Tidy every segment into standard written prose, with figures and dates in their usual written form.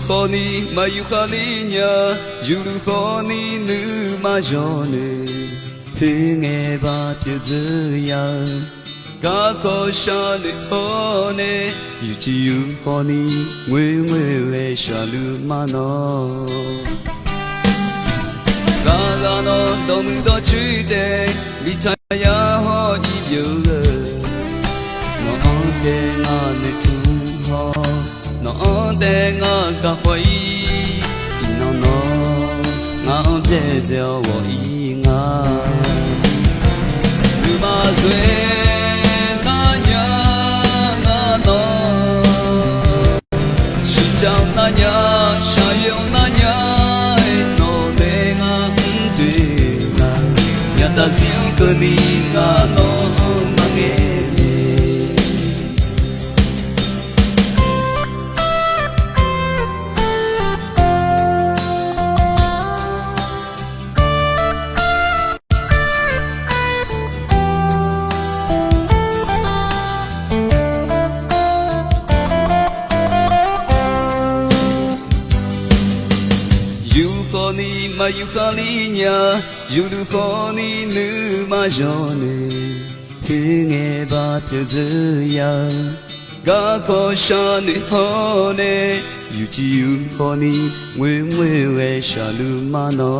khoni mayu khalinya yuru khoni nu majone pinge ba pyezuya ga ko shane hone yuchi yu khoni ngwe ngwe we shalu mano ga ga no domu do chude mitaya ho ibyo no ante na ne tu ho no ante nga ka hoi no no nga ante zeo wo i nga lu ma zwe na nya nga no shi chao na nya sha yo na nya no de nga ante nga nya ta zin ko ni nga no ma nge mayu khalinya yuru khoni nu majone pinge ba pyezuya ga ko shane hone yuchi yu khoni ngwe ngwe we shalu mano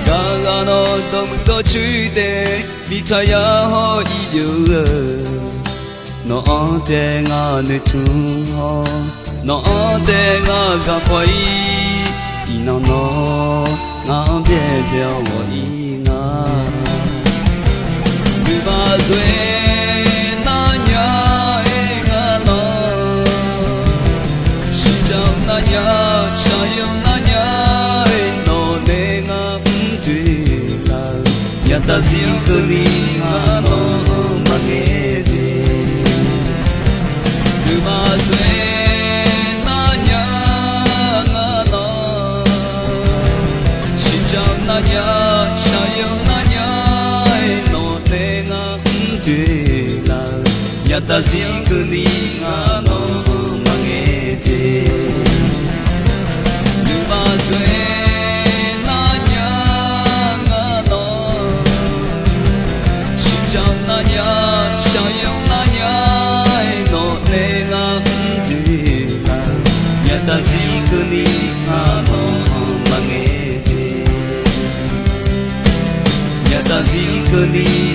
ga ga no domu do chude mitaya ho ibyo no ante nga ne tu ho no ante nga ga hoi no no nga bie jiao wo i nga lu ba zui na nya e nga no shi chao na nya sha yo na nya e no ne nga tu la ya ta si ko ni nga no ma ge ji lu ba zui na nya sha yo na nya no te nga tu la ya ta si ko ni nga no ma nge te lu ba zwe na nya nga no shi chao na nya sha yo na nya no te nga tu la ya ta si ko ni nga no ma nge ta si ko ni